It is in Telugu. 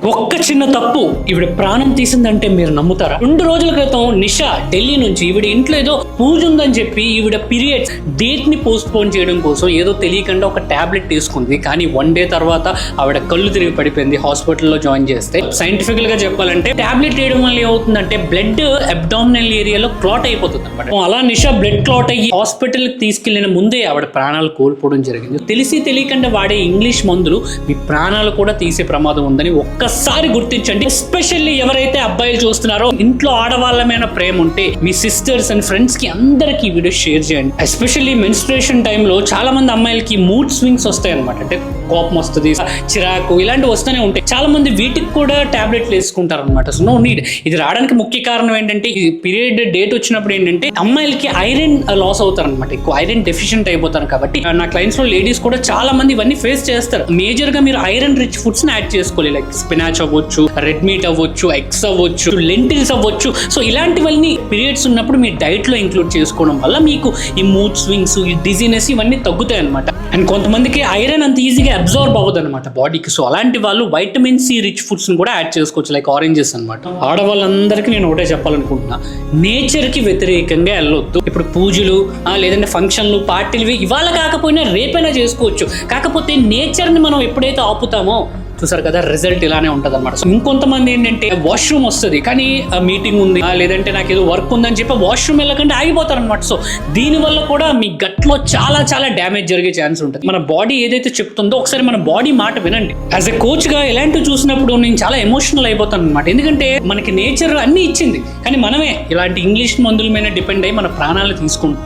ఒక్క చిన్న తప్పు ఈవిడ ప్రాణం తీసిందంటే మీరు నమ్ముతారా? 2 రోజుల క్రితం నిషా ఢిల్లీ నుంచి ఈవిడ ఇంట్లో ఏదో పూజ ఉందని చెప్పి ఈవిడ పీరియడ్స్ డేట్ ని పోస్ట్ పోన్ చేయడం కోసం ఏదో తెలియకుండా ఒక టాబ్లెట్ తీసుకుంది. కానీ 1 డే తర్వాత ఆవిడ కళ్ళు తిరిగి పడిపోయింది. హాస్పిటల్లో జాయిన్ చేస్తే సైంటిఫికల్ గా చెప్పాలంటే టాబ్లెట్ వేయడం వల్ల ఏమవుతుందంటే బ్లడ్ అబ్డామినల్ ఏరియాలో క్లాట్ అయిపోతుంది అనమాట. అలా నిషా బ్లడ్ క్లాట్ అయ్యి హాస్పిటల్ కి తీసుకెళ్లిన ముందే ఆవిడ ప్రాణాలు కోల్పోవడం జరిగింది. తెలిసి తెలియకుండా వాడే ఇంగ్లీష్ మందులు మీ ప్రాణాలు కూడా తీసే ప్రమాదం ఉందని ఒక్కసారి గుర్తించండి. ఎస్పెషల్లీ ఎవరైతే అబ్బాయిలు చూస్తున్నారో ఇంట్లో ఆడవాళ్ళ మీద ప్రేమ ఉంటే మీ సిస్టర్స్ అండ్ ఫ్రెండ్స్ కి అందరికి వీడియో షేర్ చేయండి. ఎస్పెషల్లీ మెన్స్ట్రుయేషన్ టైంలో చాలా మంది అమ్మాయిలకి మూడ్ స్వింగ్స్ వస్తాయి అనమాట. అంటే కోపం వస్తుంది, చిరాకు ఇలాంటివి వస్తూనే ఉంటాయి. చాలా మంది వీటికి కూడా టాబ్లెట్లు వేసుకుంటారు అనమాట. So no need. ఇది రావడానికి ముఖ్య కారణం ఏంటంటే ఈ పీరియడ్ డేట్ వచ్చినప్పుడు ఏంటంటే అమ్మాయిలకి ఐరన్ లాస్ అవుతారు అనమాట. ఎక్కువ ఐరన్ డెఫిషియెంట్ అయిపోతారు. కాబట్టి నా క్లయింట్స్ లో లేడీస్ కూడా చాలా మంది ఇవన్నీ ఫేస్ చేస్తారు. మేజర్ గా మీరు ఐరన్ రిచ్ ఫుడ్స్ ని యాడ్ చేసుకోవాలి. లైక్ స్పినాచ్ అవ్వచ్చు, రెడ్ మీట్ అవ్వచ్చు, ఎగ్స్ అవ్వచ్చు, లెంటిల్స్ అవ్వచ్చు. సో ఇలాంటివన్నీ పీరియడ్స్ ఉన్నప్పుడు మీ డైట్ లో ఇంక్లూడ్ చేసుకోవడం వల్ల మీకు ఈ మూడ్ స్వింగ్స్, ఈ డిజీనెస్ ఇవన్నీ తగ్గుతాయి అనమాట. అండ్ కొంతమందికి ఐరన్ అంత ఈజీగా అబ్జార్బ్ అవ్వదు అనమాట బాడీకి. సో అలాంటి వాళ్ళు వైటమిన్ సి రిచ్ ఫుడ్స్ ని కూడా యాడ్ చేసుకోవచ్చు, లైక్ ఆరెంజెస్ అనమాట. ఆడవాళ్ళందరికీ నేను ఒకటే చెప్పాలనుకుంటున్నా, నేచర్ కి వ్యతిరేకంగా వెళ్ళొద్దు. ఇప్పుడు పూజలు లేదంటే ఫంక్షన్లు, పార్టీలు ఇవాళ కాకపోయినా రేపైనా చేసుకోవచ్చు. కాకపోతే నేచర్ ని మనం ఎప్పుడైతే ఆపుతామో చూసారు కదా, రిజల్ట్ ఇలానే ఉంటది అనమాట. సో ఇంకొంతమంది ఏంటంటే వాష్రూమ్ వస్తుంది కానీ మీటింగ్ ఉంది లేదంటే నాకు ఏదో వర్క్ ఉందని చెప్పి వాష్రూమ్ వెళ్ళకంటే ఆగిపోతారు అనమాట. సో దీనివల్ల కూడా మీ గట్లో చాలా చాలా డ్యామేజ్ జరిగే ఛాన్స్ ఉంటుంది. మన బాడీ ఏదైతే చెప్తుందో ఒకసారి మన బాడీ మాట వినండి. యాజ్ ఎ కోచ్ గా ఇలాంటివి చూసినప్పుడు నేను చాలా ఎమోషనల్ అయిపోతాను అనమాట. ఎందుకంటే మనకి నేచర్ అన్ని ఇచ్చింది కానీ మనమే ఇలాంటి ఇంగ్లీష్ మందుల మీద డిపెండ్ అయ్యి మన ప్రాణాలు తీసుకుంటాం.